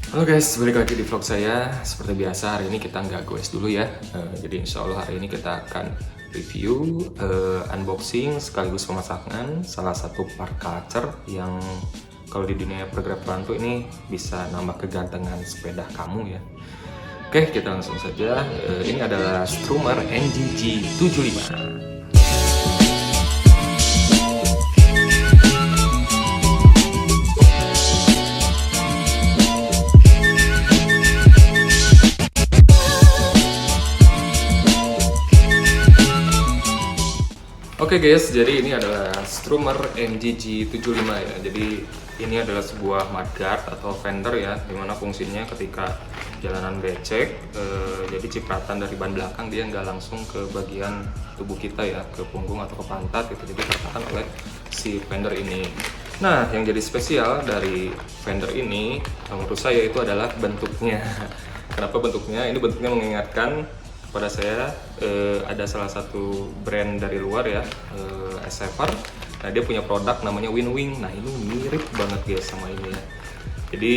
Halo guys, balik lagi di vlog saya. Seperti biasa hari ini kita nggak goes dulu ya. Jadi insya Allah hari ini kita akan review, unboxing sekaligus pemasangan salah satu part clutcher yang kalau di dunia pergerakan tuh ini bisa nambah kegantengan sepeda kamu ya. Oke, kita langsung saja. Ini adalah Strummer NGG 75. Oke guys, jadi ini adalah Strummer MGG 75 ya. Jadi ini adalah sebuah mudguard atau fender ya, dimana fungsinya ketika jalanan becek, jadi cipratan dari ban belakang dia nggak langsung ke bagian tubuh kita ya, ke punggung atau ke pantat gitu. Jadi tertahan oleh si fender ini. Nah, yang jadi spesial dari fender ini menurut saya itu adalah bentuknya. Kenapa bentuknya? Ini bentuknya mengingatkan pada saya ada salah satu brand dari luar ya, S7. Nah, dia punya produk namanya Winwing. Nah, ini mirip banget guys sama ini ya. Jadi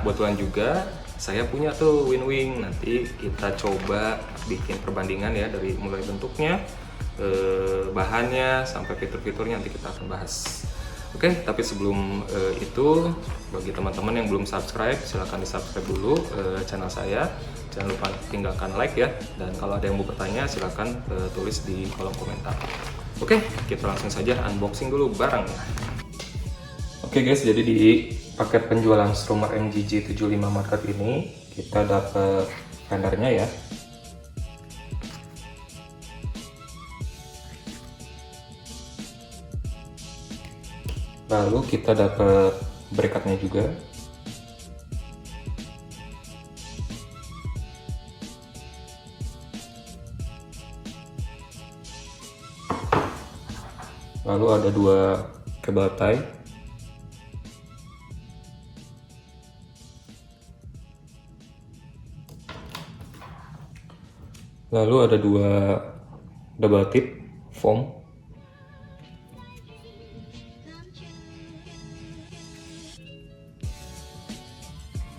kebetulan juga saya punya tuh Winwing. Nanti kita coba bikin perbandingan ya, dari mulai bentuknya, bahannya sampai fitur-fiturnya nanti kita akan bahas. Oke, tapi sebelum itu, bagi teman-teman yang belum subscribe, silahkan di subscribe dulu channel saya. Jangan lupa tinggalkan like ya, dan kalau ada yang mau bertanya silahkan tulis di kolom komentar. Oke, kita langsung saja unboxing dulu barangnya. Oke guys, jadi di paket penjualan Strummer MGG 75 market ini kita dapat fendernya ya. Lalu kita dapat bracketnya juga. Lalu ada dua kabel tie. Lalu ada dua double tip foam.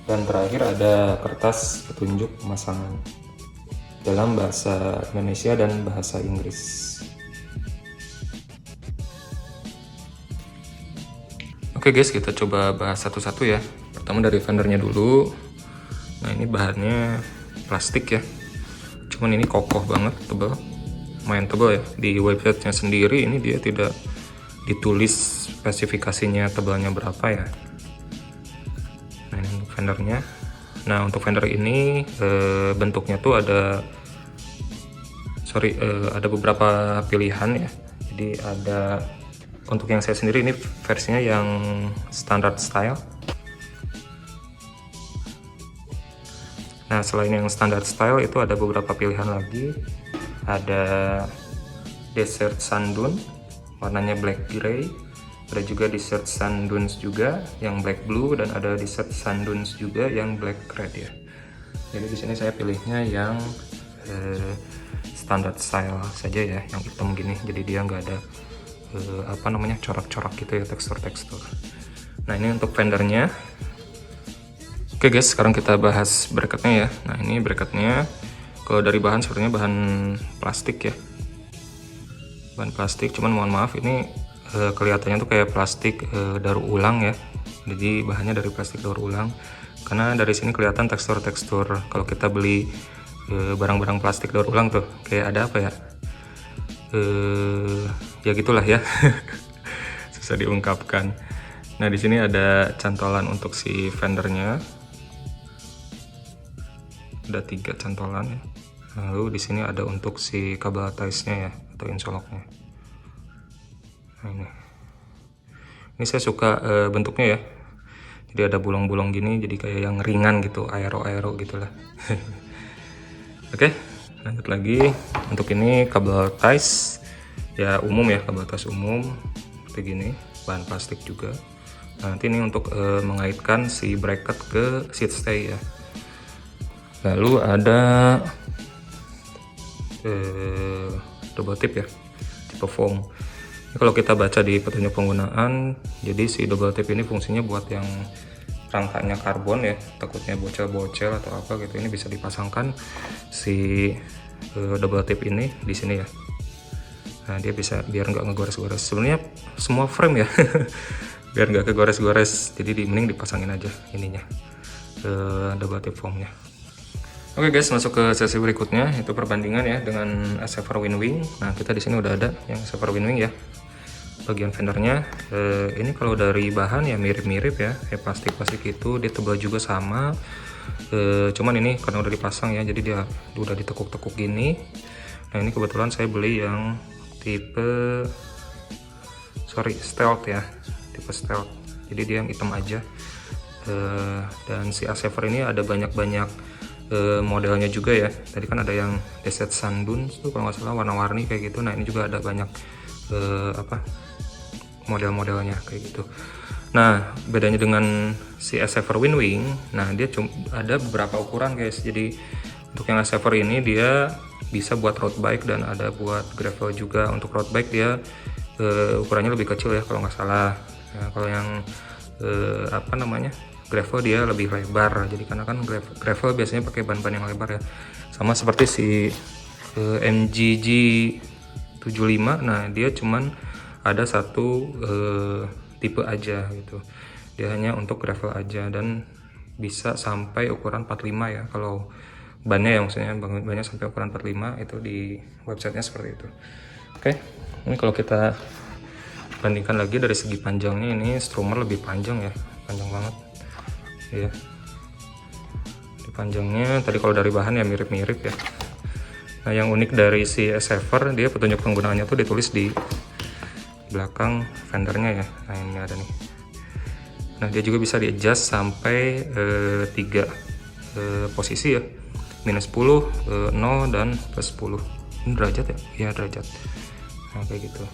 Dan terakhir ada kertas petunjuk pemasangan dalam bahasa Indonesia dan bahasa Inggris. Oke guys, kita coba bahas satu-satu ya. Pertama dari fendernya dulu. Nah, ini bahannya plastik ya. Cuman ini kokoh banget, tebal. Lumayan tebal ya. Di websitenya sendiri ini dia tidak ditulis spesifikasinya tebalnya berapa ya. Nah, ini untuk fendernya. Nah, untuk fender ini bentuknya tuh ada beberapa pilihan ya. Jadi ada, untuk yang saya sendiri ini versinya yang standard style. Nah, selain yang standard style itu ada beberapa pilihan lagi. Ada Desert Sand Dune warnanya black gray. Ada juga Desert Sand Dunes juga yang black blue, dan ada Desert Sand Dunes juga yang black red ya. Jadi di sini saya pilihnya yang standard style saja ya, yang hitam gini. Jadi dia nggak ada corak-corak gitu ya, tekstur-tekstur. Nah, ini untuk fendernya. Oke guys, sekarang kita bahas bracketnya ya. Nah, ini bracketnya kalau dari bahan sebenarnya bahan plastik ya, bahan plastik. Cuman mohon maaf, ini kelihatannya tuh kayak plastik daur ulang ya. Jadi bahannya dari plastik daur ulang, karena dari sini kelihatan tekstur-tekstur. Kalau kita beli barang-barang plastik daur ulang tuh kayak ada apa ya, ya gitulah ya. Susah diungkapkan. Nah, di sini ada cantolan untuk si fendernya, ada 3 cantolan ya. Lalu di sini ada untuk si kabel ties-nya ya, atau insoloknya. Nah, ini saya suka bentuknya ya. Jadi ada bolong-bolong gini, jadi kayak yang ringan gitu, aero gitulah. Oke, lanjut lagi. Untuk ini kabel ties ya umum ya, kabel ties umum seperti gini, bahan plastik juga. Nah, nanti ini untuk mengaitkan si bracket ke seat stay ya. Lalu ada double tip ya, tipe foam. Kalau kita baca di petunjuk penggunaan, jadi si double tip ini fungsinya buat yang rangkanya karbon ya, takutnya bocel-bocel atau apa gitu. Ini bisa dipasangkan si double tip ini di sini ya. Nah dia bisa biar nggak ngegores-gores. Sebenarnya semua frame ya biar nggak kegores-gores, jadi mending dipasangin aja ininya double tip foamnya. Oke guys, masuk ke sesi berikutnya, itu perbandingan ya dengan Saver Winwing. Nah kita di sini udah ada yang Saver Winwing ya, bagian fendernya. Ini kalau dari bahan ya mirip-mirip ya, kayak plastik itu, dia tebal juga sama. Cuman ini karena udah dipasang ya, jadi dia udah ditekuk-tekuk gini. Nah ini kebetulan saya beli yang tipe stealth ya, tipe stealth, jadi dia yang hitam aja. Dan si Saver ini ada banyak-banyak modelnya juga ya. Tadi kan ada yang Desert Sundunes tuh kalau nggak salah, warna-warni kayak gitu. Nah ini juga ada banyak model-modelnya kayak gitu. Nah bedanya dengan si Saver Winwing, nah dia ada beberapa ukuran guys. Jadi untuk yang Saver ini dia bisa buat road bike dan ada buat gravel juga. Untuk road bike dia ukurannya lebih kecil ya kalau nggak salah. Nah, kalau yang gravel dia lebih lebar. Jadi karena kan gravel biasanya pakai ban-ban yang lebar ya. Sama seperti si MGG 75. Nah dia cuman ada satu tipe aja gitu. Dia hanya untuk gravel aja dan bisa sampai ukuran 45 ya. Kalau bannya ya, maksudnya bannya sampai ukuran 45, itu di websitenya seperti itu. Oke, ini kalau kita bandingkan lagi dari segi panjangnya, ini Strummer lebih panjang ya, panjang banget ya. Di panjangnya tadi kalau dari bahan ya mirip-mirip ya. Nah yang unik dari si Saver, dia petunjuk penggunaannya tuh ditulis di belakang fendernya ya. Nah ini ada nih. Nah dia juga bisa di adjust sampai 3 posisi ya, minus 10, 0 dan plus 10. Ini derajat ya? Iya derajat. Nah kayak gitu.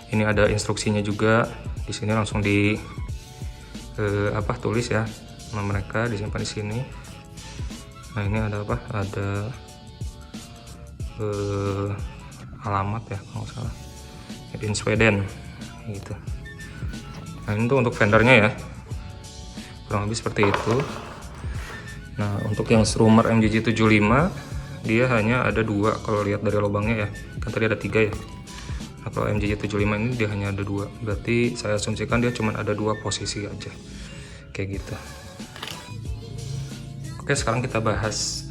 Ini ada instruksinya juga di sini, langsung di tulis ya nama mereka, disimpan di sini. Nah ini ada apa? Ada alamat ya kalau nggak salah, made in Sweden gitu. Nah ini tuh untuk fendernya ya, kurang lebih seperti itu. Nah untuk yang Strummer MGG 75 dia hanya ada 2 kalau lihat dari lubangnya ya, kan tadi ada 3 ya. Nah kalau MGG 75 ini dia hanya ada 2, berarti saya asumsikan dia cuma ada 2 posisi aja kayak gitu. Oke sekarang kita bahas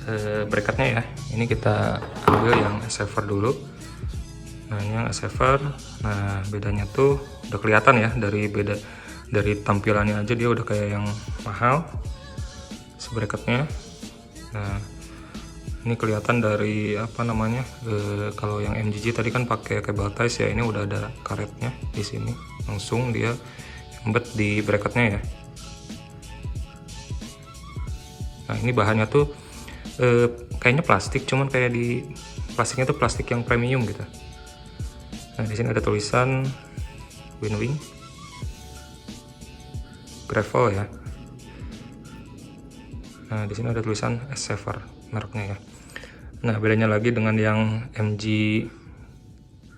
bracketnya ya. Ini kita ambil yang Saver dulu. Nah ini yang Saver. Nah bedanya tuh udah kelihatan ya, dari tampilannya aja dia udah kayak yang mahal si bracketnya. Nah ini kelihatan dari kalau yang MGG tadi kan pakai cable ties ya, ini udah ada karetnya di sini, langsung dia embed di bracketnya ya. Nah ini bahannya tuh kayaknya plastik, cuman kayak di plastiknya tuh plastik yang premium gitu. Nah di sini ada tulisan Winwing gravel ya. Nah di sini ada tulisan Saver mereknya ya. Nah bedanya lagi dengan yang MGG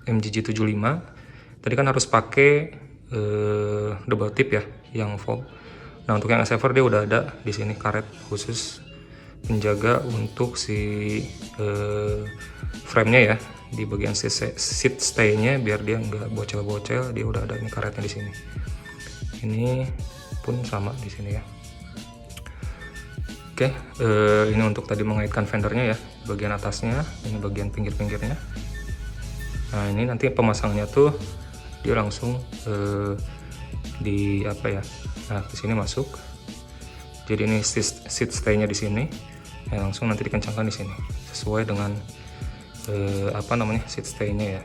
75, tadi kan harus pakai double tip ya yang foam. Nah untuk yang Saver dia udah ada di sini karet khusus penjaga untuk si frame-nya ya, di bagian seat stay-nya biar dia nggak bocel-bocel, dia udah ada ini karetnya di sini. Ini pun sama di sini ya. Oke, ini untuk tadi mengaitkan fendernya ya, bagian atasnya, ini bagian pinggir-pinggirnya. Nah ini nanti pemasangannya tuh dia langsung nah di sini masuk. Jadi ini seat stay-nya di sini, ya, langsung nanti dikencangkan di sini sesuai dengan seat stay-nya ya.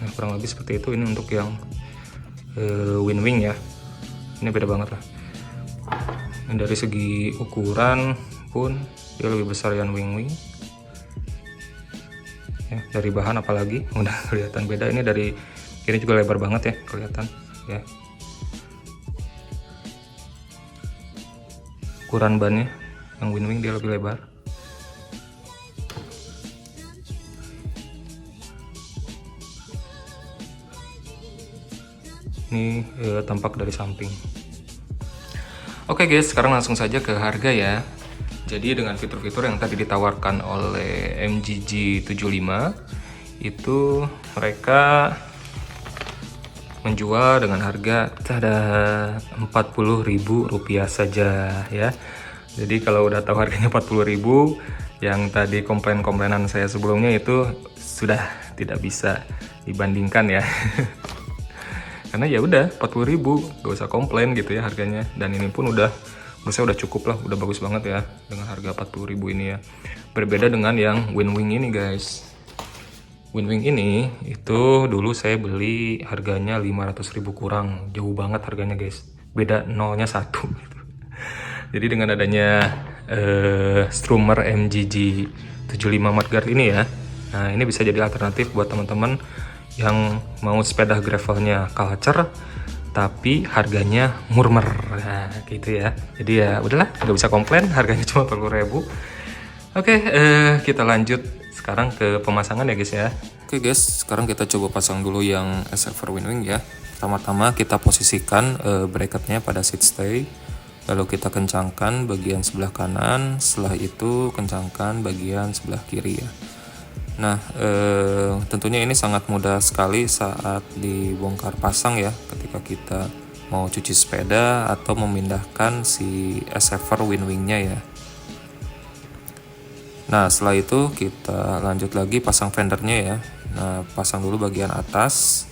Nah kurang lebih seperti itu. Ini untuk yang Winwing ya, ini beda banget lah. Dan dari segi ukuran pun dia lebih besar yang Winwing ya, dari bahan apalagi udah kelihatan beda. Ini dari ini juga lebar banget ya, kelihatan ya. Ukuran bannya yang Winwing dia lebih lebar. Ini tampak dari samping. Oke guys, sekarang langsung saja ke harga ya. Jadi dengan fitur-fitur yang tadi ditawarkan oleh MGG 75 itu mereka menjual dengan harga Rp40.000 saja ya. Jadi kalau udah tahu harganya 40.000, yang tadi komplain-komplainan saya sebelumnya itu sudah tidak bisa dibandingkan ya. Karena ya udah 40.000, gak usah komplain gitu ya harganya. Dan ini pun menurut saya udah cukup lah, udah bagus banget ya dengan harga 40.000 ini ya. Berbeda dengan yang Winwing ini guys. Winwing ini itu dulu saya beli harganya 500.000 kurang, jauh banget harganya guys. Beda nolnya 1 gitu. Jadi dengan adanya Strummer MGG 75 mudguard ini ya, nah ini bisa jadi alternatif buat teman-teman yang mau sepeda gravelnya culture tapi harganya murmer, nah gitu ya. Jadi ya udahlah, nggak bisa komplain, harganya cuma 40.000. Oke, kita lanjut sekarang ke pemasangan ya guys ya. Oke guys, sekarang kita coba pasang dulu yang SFR Winwing ya. Pertama-tama kita posisikan bracketnya pada seat stay, lalu kita kencangkan bagian sebelah kanan, setelah itu kencangkan bagian sebelah kiri ya. Nah, tentunya ini sangat mudah sekali saat dibongkar pasang ya, ketika kita mau cuci sepeda atau memindahkan si SFR Winwing-nya ya. Nah, setelah itu kita lanjut lagi pasang fendernya ya. Nah, pasang dulu bagian atas,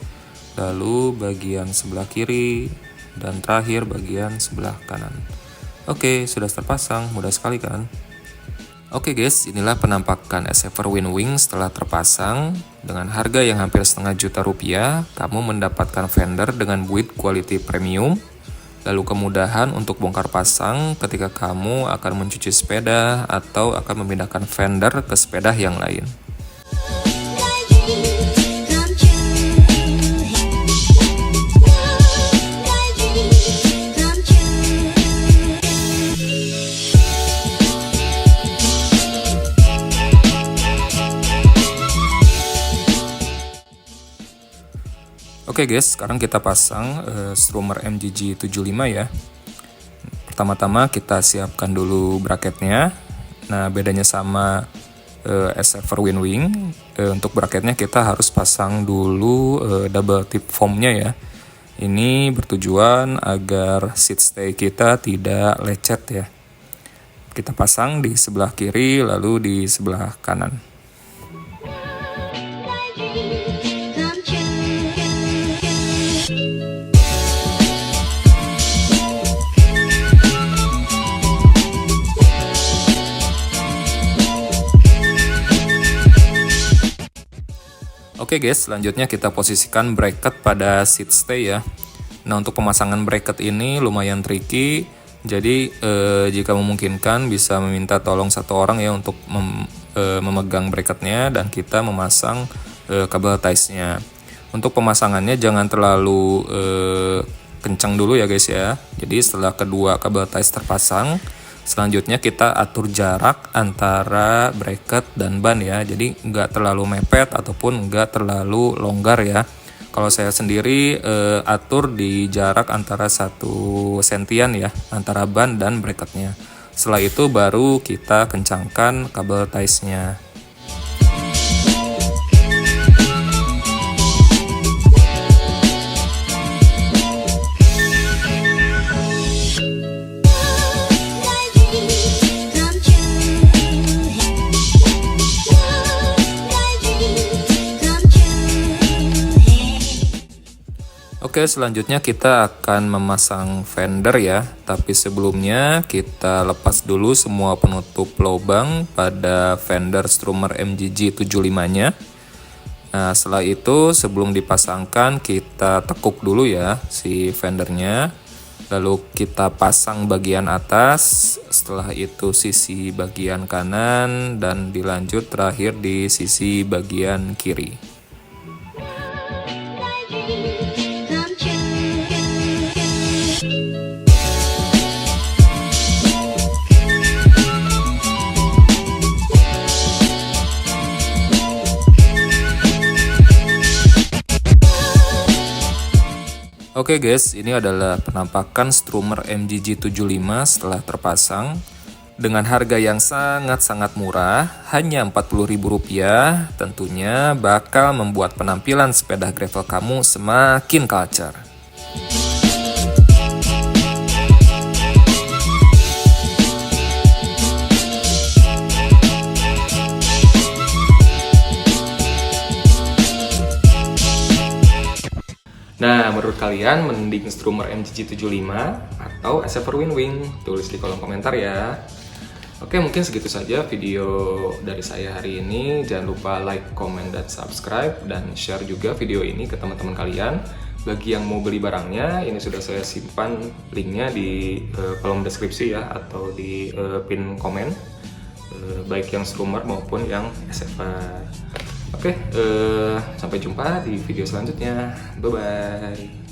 lalu bagian sebelah kiri, dan terakhir bagian sebelah kanan. Oke, sudah terpasang, mudah sekali kan? Oke guys, inilah penampakan SFR Winwing setelah terpasang. Dengan harga yang hampir setengah juta rupiah, kamu mendapatkan fender dengan build quality premium, lalu kemudahan untuk bongkar pasang ketika kamu akan mencuci sepeda atau akan memindahkan fender ke sepeda yang lain. Oke guys, sekarang kita pasang Strummer MGG 75 ya. Pertama-tama kita siapkan dulu bracketnya. Nah, bedanya sama SFR Winwing, untuk bracketnya kita harus pasang dulu double tip foamnya ya. Ini bertujuan agar seat stay kita tidak lecet ya. Kita pasang di sebelah kiri lalu di sebelah kanan. Oke guys, selanjutnya kita posisikan bracket pada seat stay ya. Nah, untuk pemasangan bracket ini lumayan tricky. Jadi jika memungkinkan bisa meminta tolong satu orang ya untuk memegang bracketnya dan kita memasang kabel ties-nya. Untuk pemasangannya jangan terlalu kencang dulu ya guys ya. Jadi setelah kedua kabel ties terpasang, selanjutnya kita atur jarak antara bracket dan ban ya. Jadi nggak terlalu mepet ataupun nggak terlalu longgar ya. Kalau saya sendiri atur di jarak antara 1 sentian ya antara ban dan bracketnya. Setelah itu baru kita kencangkan kabel ties-nya. Oke, selanjutnya kita akan memasang fender ya. Tapi sebelumnya kita lepas dulu semua penutup lubang pada fender Strummer MGG 75-nya. Nah, setelah itu sebelum dipasangkan kita tekuk dulu ya si fendernya. Lalu kita pasang bagian atas, setelah itu sisi bagian kanan, dan dilanjut terakhir di sisi bagian kiri. Oke guys, ini adalah penampakan Strummer MGG75 setelah terpasang. Dengan harga yang sangat-sangat murah, hanya Rp40.000, tentunya bakal membuat penampilan sepeda gravel kamu semakin culture. Nah, menurut kalian mending Strummer MGG75 atau Saver Winwing? Tulis di kolom komentar ya. Oke, mungkin segitu saja video dari saya hari ini. Jangan lupa like, comment, dan subscribe, dan share juga video ini ke teman-teman kalian. Bagi yang mau beli barangnya, ini sudah saya simpan linknya di kolom deskripsi ya, atau di pin komen, baik yang Strummer maupun yang Saver. Oke, sampai jumpa di video selanjutnya. Bye-bye.